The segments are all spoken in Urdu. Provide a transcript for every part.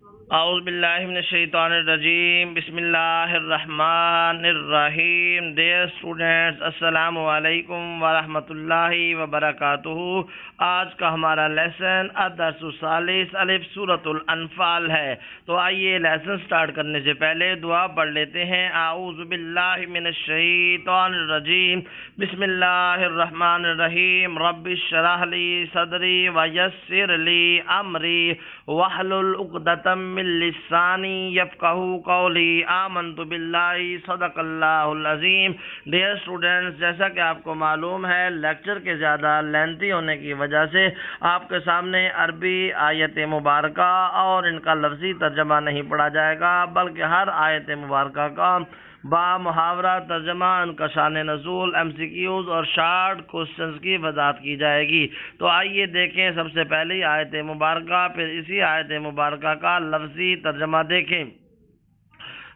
اعوذ باللہ من الشیطان الرجیم بسم اللہ الرحمن الرحیم. ڈیئر اسٹوڈینٹس، السلام علیکم ورحمۃ اللہ وبرکاتہ. آج کا ہمارا لیسن الدرس الثالث الف سورۃ الانفال ہے. تو آئیے لیسن سٹارٹ کرنے سے پہلے دعا پڑھ لیتے ہیں. اعوذ باللہ من الشیطان الرجیم بسم اللہ الرحمن الرحیم. رب اشرح لی صدری ویسر لی امری واحلل عقدۃ من لسانی یفقہوا قولی. آمنت باللہ صدق اللہ العظیم. ڈیئر اسٹوڈینٹس، جیسا کہ آپ کو معلوم ہے لیکچر کے زیادہ لینتھی ہونے کی وجہ سے آپ کے سامنے عربی آیت مبارکہ اور ان کا لفظی ترجمہ نہیں پڑھا جائے گا، بلکہ ہر آیت مبارکہ کا با محاورہ ترجمہ، ان کا شان نزول، ایم سی کیوز اور شارٹ کوسچنز کی وضاحت کی جائے گی. تو آئیے دیکھیں سب سے پہلے آیت مبارکہ، پھر اسی آیت مبارکہ کا لفظی ترجمہ دیکھیں.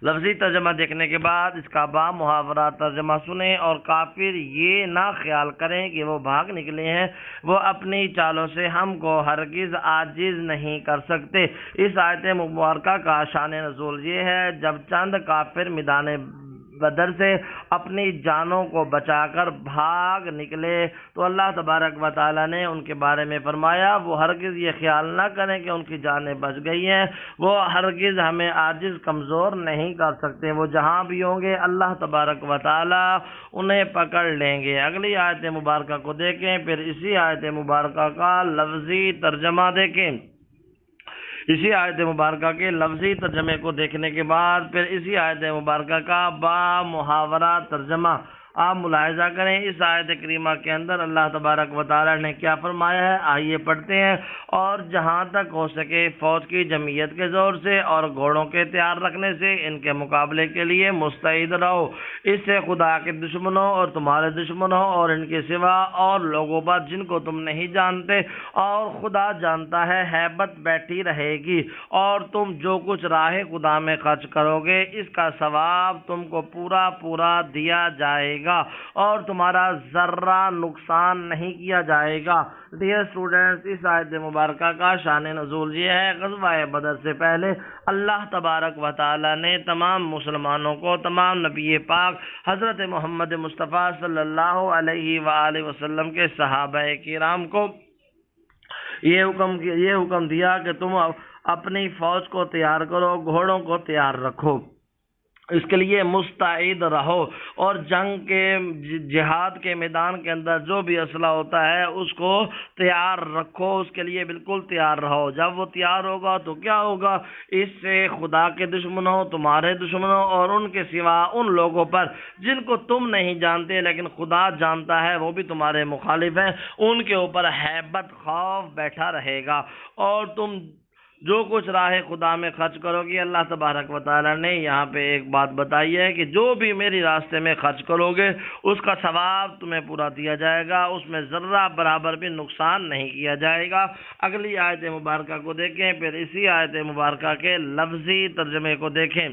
لفظی ترجمہ دیکھنے کے بعد اس کا با محاورہ ترجمہ سنیں اور کافر یہ نہ خیال کریں کہ وہ بھاگ نکلے ہیں، وہ اپنی چالوں سے ہم کو ہرگز عاجز نہیں کر سکتے. اس آیت مبارکہ کا شان نزول یہ ہے، جب چند کافر میدان بدر سے اپنی جانوں کو بچا کر بھاگ نکلے تو اللہ تبارک و تعالیٰ نے ان کے بارے میں فرمایا وہ ہرگز یہ خیال نہ کریں کہ ان کی جانیں بچ گئی ہیں، وہ ہرگز ہمیں عاجز کمزور نہیں کر سکتے. وہ جہاں بھی ہوں گے اللہ تبارک و تعالیٰ انہیں پکڑ لیں گے. اگلی آیت مبارکہ کو دیکھیں، پھر اسی آیت مبارکہ کا لفظی ترجمہ دیکھیں. اسی آیت مبارکہ کے لفظی ترجمے کو دیکھنے کے بعد پھر اسی آیت مبارکہ کا با محاورہ ترجمہ آپ ملاحظہ کریں. اس آیت کریمہ کے اندر اللہ تبارک و تعالیٰ نے کیا فرمایا ہے، آئیے پڑھتے ہیں. اور جہاں تک ہو سکے فوج کی جمعیت کے زور سے اور گھوڑوں کے تیار رکھنے سے ان کے مقابلے کے لیے مستعد رہو. اس سے خدا کے دشمنوں اور تمہارے دشمنوں اور ان کے سوا اور لوگوں پر جن کو تم نہیں جانتے اور خدا جانتا ہے ہیبت بیٹھی رہے گی. اور تم جو کچھ راہ خدا میں خرچ کرو گے اس کا ثواب تم کو پورا پورا دیا جائے گا اور تمہارا ذرہ نقصان نہیں کیا جائے گا. ڈیئر اسٹوڈنٹس، اس آیت مبارکہ کا شان نزول یہ ہے، غزوہ بدر سے پہلے اللہ تبارک و تعالی نے تمام مسلمانوں کو، تمام نبی پاک حضرت محمد مصطفیٰ صلی اللہ علیہ وآلہ وسلم کے صحابہ کرام کو یہ حکم دیا کہ تم اپنی فوج کو تیار کرو، گھوڑوں کو تیار رکھو، اس کے لیے مستعد رہو اور جنگ کے جہاد کے میدان کے اندر جو بھی اسلحہ ہوتا ہے اس کو تیار رکھو، اس کے لیے بالکل تیار رہو. جب وہ تیار ہوگا تو کیا ہوگا، اس سے خدا کے دشمنوں، تمہارے دشمنوں اور ان کے سوا ان لوگوں پر جن کو تم نہیں جانتے لیکن خدا جانتا ہے وہ بھی تمہارے مخالف ہیں، ان کے اوپر ہیبت، خوف بیٹھا رہے گا. اور تم جو کچھ راہ خدا میں خرچ کرو گی، اللہ تبارک و تعالیٰ نے یہاں پہ ایک بات بتائی ہے کہ جو بھی میری راستے میں خرچ کرو گے اس کا ثواب تمہیں پورا دیا جائے گا، اس میں ذرہ برابر بھی نقصان نہیں کیا جائے گا. اگلی آیت مبارکہ کو دیکھیں، پھر اسی آیت مبارکہ کے لفظی ترجمے کو دیکھیں.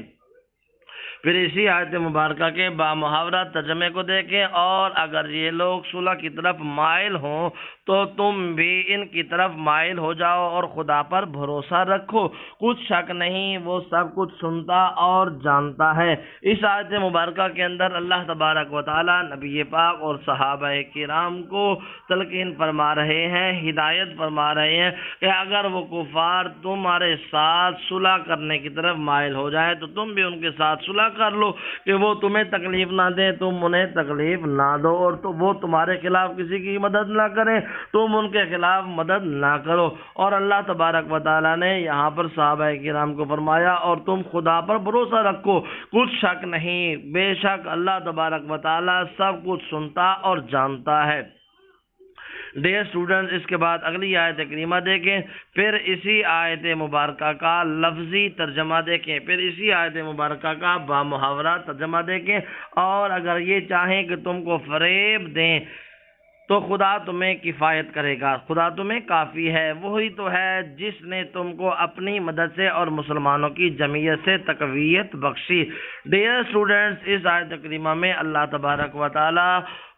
پھر اسی آیت مبارکہ کے با محاورہ ترجمے کو دیکھیں. اور اگر یہ لوگ صلح کی طرف مائل ہوں تو تم بھی ان کی طرف مائل ہو جاؤ اور خدا پر بھروسہ رکھو، کچھ شک نہیں وہ سب کچھ سنتا اور جانتا ہے. اس آیت مبارکہ کے اندر اللہ تبارک و تعالی نبی پاک اور صحابہ کرام کو تلقین فرما رہے ہیں، ہدایت فرما رہے ہیں کہ اگر وہ کفار تمہارے ساتھ صلح کرنے کی طرف مائل ہو جائے تو تم بھی ان کے ساتھ صلح کر لو کہ وہ تمہیں تکلیف نہ دیں، تم انہیں تکلیف نہ دو، اور تو وہ تمہارے خلاف کسی کی مدد نہ کریں، تم ان کے خلاف مدد نہ کرو. اور اللہ تبارک و تعالیٰ نے یہاں پر صحابہ کرام کو فرمایا اور تم خدا پر بھروسہ رکھو، کچھ شک نہیں، بے شک اللہ تبارک و تعالیٰ سب کچھ سنتا اور جانتا ہے. ڈیئر اسٹوڈنٹس، اس کے بعد اگلی آیت کریمہ دیکھیں، پھر اسی آیت مبارکہ کا لفظی ترجمہ دیکھیں. پھر اسی آیت مبارکہ کا با محاورہ ترجمہ دیکھیں. اور اگر یہ چاہیں کہ تم کو فریب دیں تو خدا تمہیں کفایت کرے گا، خدا تمہیں کافی ہے، وہی تو ہے جس نے تم کو اپنی مدد سے اور مسلمانوں کی جمعیت سے تقویت بخشی. ڈیئر اسٹوڈنٹس، اس آیت کریمہ میں اللہ تبارک و تعالی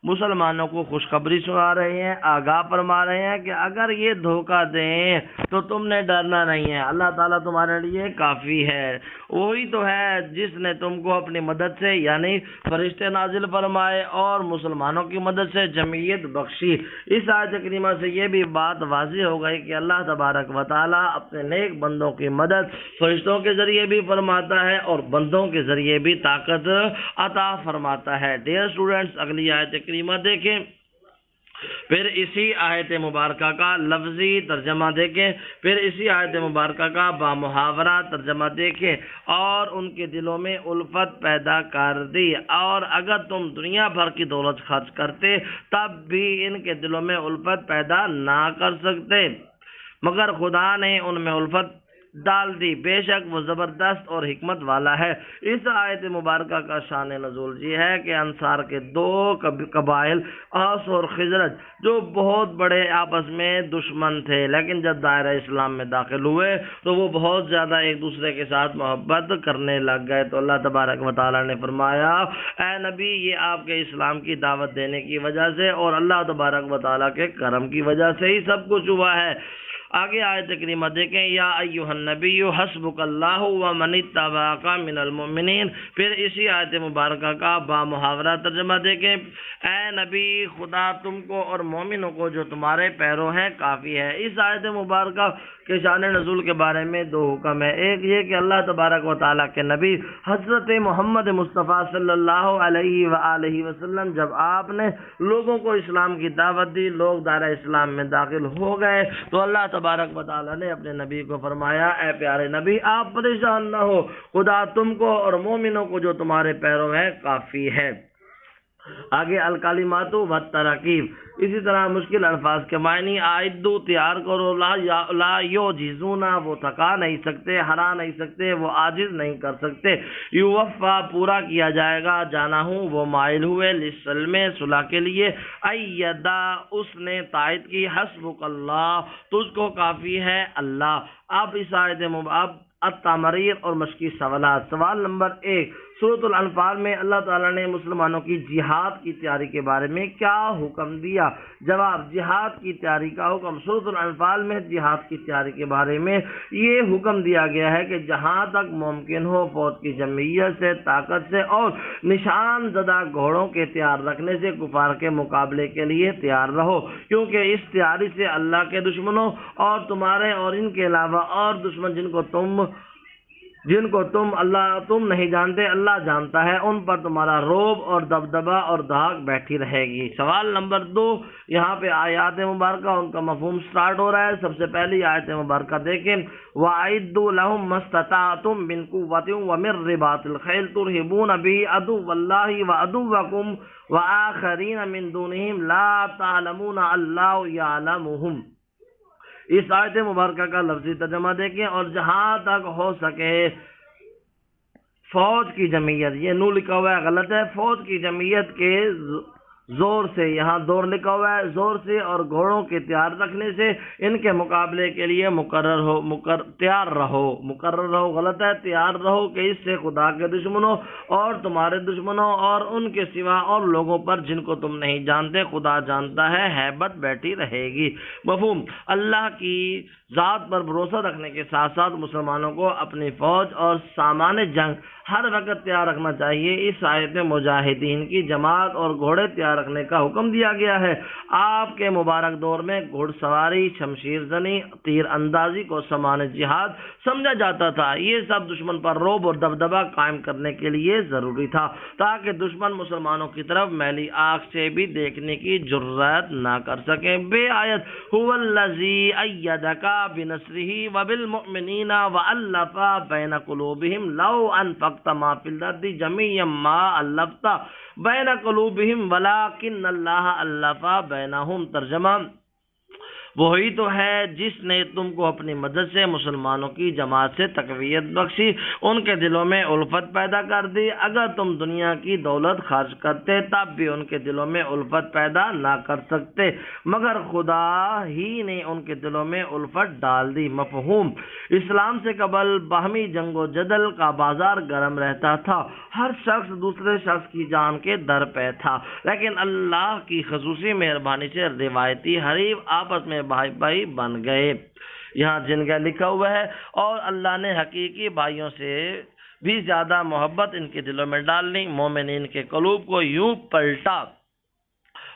مسلمانوں کو خوشخبری سنا رہے ہیں، آگاہ فرما رہے ہیں کہ اگر یہ دھوکہ دیں تو تم نے ڈرنا نہیں ہے، اللہ تعالیٰ تمہارے لیے کافی ہے۔ وہی تو ہے جس نے تم کو اپنی مدد سے یعنی فرشتے نازل فرمائے اور مسلمانوں کی مدد سے جمعیت بخشی۔ اس آیت کریمہ سے یہ بھی بات واضح ہو گئی کہ اللہ تبارک و تعالیٰ اپنے نیک بندوں کی مدد فرشتوں کے ذریعے بھی فرماتا ہے اور بندوں کے ذریعے بھی طاقت عطا فرماتا ہے۔ ڈیئر اسٹوڈنٹس، اگلی آیت کریمہ دیکھیں، پھر اسی آیت مبارکہ کا لفظی ترجمہ دیکھیں، پھر اسی آیت مبارکہ کا بامحاورہ ترجمہ دیکھیں، اور ان کے دلوں میں الفت پیدا کر دی، اور اگر تم دنیا بھر کی دولت خرچ کرتے تب بھی ان کے دلوں میں الفت پیدا نہ کر سکتے، مگر خدا نے ان میں الفت ڈال دی، بے شک وہ زبردست اور حکمت والا ہے۔ اس آیت مبارکہ کا شان نزول یہ ہے کہ انصار کے دو قبائل اوس اور خزرج جو بہت بڑے آپس میں دشمن تھے، لیکن جب دائرہ اسلام میں داخل ہوئے تو وہ بہت زیادہ ایک دوسرے کے ساتھ محبت کرنے لگ گئے، تو اللہ تبارک و تعالیٰ نے فرمایا اے نبی یہ آپ کے اسلام کی دعوت دینے کی وجہ سے اور اللہ تبارک و تعالیٰ کے کرم کی وجہ سے ہی سب کچھ ہوا ہے۔ آگے آیت کریمہ دیکھیں، یا ایھا النبی حسبک اللہ ومن اتبعک من المؤمنین، پھر اسی آیت مبارکہ کا بامحاورہ ترجمہ دیکھیں، اے نبی خدا تم کو اور مومنوں کو جو تمہارے پیرو ہیں کافی ہے۔ اس آیت مبارکہ کے شان نزول کے بارے میں دو حکم ہے، ایک یہ کہ اللہ تبارک و تعالیٰ کے نبی حضرت محمد مصطفیٰ صلی اللہ علیہ وآلہ وسلم جب آپ نے لوگوں کو اسلام کی دعوت دی، لوگ دائرہ اسلام میں داخل ہو گئے، تو اللہ تبارک و تعالیٰ نے اپنے نبی کو فرمایا اے پیارے نبی آپ پریشان نہ ہو، خدا تم کو اور مومنوں کو جو تمہارے پیروں ہے کافی ہے۔ آگے الکلمات والتراکیب، اسی طرح مشکل الفاظ کے معنی، اعدوا تیار کرو، لا یعجزونا وہ تھکا نہیں سکتے، ہرا نہیں سکتے، وہ عاجز نہیں کر سکتے، یوفا پورا کیا جائے گا، جانا ہوں وہ مائل ہوئے، للسلم صلح کے لیے، ایدا اس نے تائید کی، حسبک اللہ تجھ کو کافی ہے اللہ۔ اب اس آیت اب التمریر اور مشکی سوالات۔ سوال نمبر 1، سورۃ الانفال میں اللہ تعالیٰ نے مسلمانوں کی جہاد کی تیاری کے بارے میں کیا حکم دیا؟ جواب، جہاد کی تیاری کا حکم سورۃ الانفال میں جہاد کی تیاری کے بارے میں یہ حکم دیا گیا ہے کہ جہاں تک ممکن ہو فوج کی جمعیت سے، طاقت سے اور نشان زدہ گھوڑوں کے تیار رکھنے سے کفار کے مقابلے کے لیے تیار رہو، کیونکہ اس تیاری سے اللہ کے دشمنوں اور تمہارے اور ان کے علاوہ اور دشمن جن کو تم نہیں جانتے اللہ جانتا ہے، ان پر تمہارا رعب اور دبدبہ اور دھاک بیٹھی رہے گی۔ سوال نمبر 2، یہاں پہ آیات مبارکہ ان کا مفہوم سٹارٹ ہو رہا ہے۔ سب سے پہلی آیت مبارکہ دیکھیں، وَأَعِدُّوا لَهُم مَّا اسْتَطَعْتُم مِّن قُوَّةٍ وَمِن رِّبَاطِ الْخَيْلِ تُرْهِبُونَ بِهِ عَدُوَّ اللَّهِ وَعَدُوَّكُمْ وَآخَرِينَ مِن دُونِهِمْ لَا تَعْلَمُونَ اللَّهُ يَعْلَمُهُمْ۔ اس آیت مبارکہ کا لفظی ترجمہ دیکھیں، اور جہاں تک ہو سکے فوج کی جمعیت، یہ نو لکھا ہوا ہے غلط ہے، فوج کی جمعیت کے زور سے، یہاں دور لکھا ہوا ہے، زور سے اور گھوڑوں کے تیار رکھنے سے ان کے مقابلے کے لیے تیار رہو غلط ہے، تیار رہو کہ اس سے خدا کے دشمنوں اور تمہارے دشمنوں اور ان کے سوا اور لوگوں پر جن کو تم نہیں جانتے خدا جانتا ہے ہیبت بیٹھی رہے گی۔ مفہوم، اللہ کی ذات پر بھروسہ رکھنے کے ساتھ ساتھ مسلمانوں کو اپنی فوج اور سامان جنگ ہر وقت تیار رکھنا چاہیے۔ اس آیت میں مجاہدین کی جماعت اور گھوڑے تیار رکھنے کا حکم دیا گیا ہے۔ آپ کے مبارک دور میں گھڑ سواری، شمشیر زنی، تیر اندازی کو سامان جہاد سمجھا جاتا تھا۔ یہ سب دشمن پر رعب اور دبدبہ قائم کرنے کے لیے ضروری تھا، تاکہ دشمن مسلمانوں کی طرف میلی آنکھ سے بھی دیکھنے کی جرأت نہ کر سکیں۔ بے آیت، هو الذی ایدک بنصرہ وبالمؤمنین والف بین قلوبہم لو انفقت ما فی الارض جميعا ما الفت بین قلوبہم ولکن اللہ الف بینہم۔ ترجمہ، وہی تو ہے جس نے تم کو اپنی مدد سے مسلمانوں کی جماعت سے تقویت بخشی، ان کے دلوں میں الفت پیدا کر دی۔ اگر تم دنیا کی دولت خرچ کرتے تب بھی ان کے دلوں میں الفت پیدا نہ کر سکتے، مگر خدا ہی نے ان کے دلوں میں الفت ڈال دی۔ مفہوم: اسلام سے قبل باہمی جنگ و جدل کا بازار گرم رہتا تھا، ہر شخص دوسرے شخص کی جان کے در پہ تھا، لیکن اللہ کی خصوصی مہربانی سے روایتی حریف آپس میں بھائی بھائی بن گئے۔ یہاں جن کا لکھا ہوا ہے، اور اللہ نے حقیقی بھائیوں سے بھی زیادہ محبت ان کے دلوں میں ڈال لی۔ مومنین کے قلوب کو یوں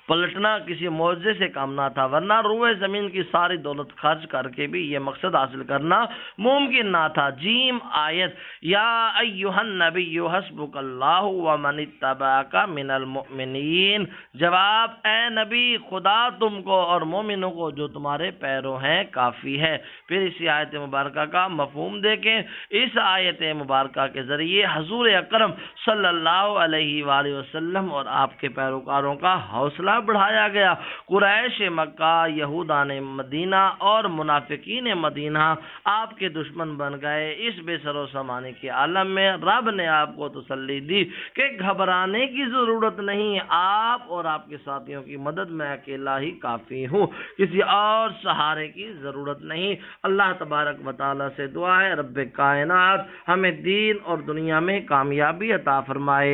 پلٹنا کسی معجزے سے کم نہ تھا، ورنہ روئے زمین کی ساری دولت خرچ کر کے بھی یہ مقصد حاصل کرنا ممکن نہ تھا۔ جیم آیت: یا ایھا النبی حسبک اللہ ومن اتبعک من المؤمنین۔ جواب: اے نبی، خدا تم کو اور مومنوں کو جو تمہارے پیرو ہیں کافی ہے۔ پھر اسی آیت مبارکہ کا مفہوم دیکھیں۔ اس آیت مبارکہ کے ذریعے حضور اکرم صلی اللہ علیہ وآلہ وسلم اور آپ کے پیروکاروں کا حوصلہ بڑھایا گیا۔ قریش مکہ، یہودان مدینہ اور منافقین مدینہ آپ کے دشمن بن گئے۔ اس بے سر و سامانی کے عالم میں رب نے آپ کو تسلی دی کہ گھبرانے کی ضرورت نہیں، آپ اور آپ کے ساتھیوں کی مدد میں اکیلا ہی کافی ہوں، کسی اور سہارے کی ضرورت نہیں۔ اللہ تبارک و تعالیٰ سے دعا ہے رب کائنات ہمیں دین اور دنیا میں کامیابی عطا فرمائے۔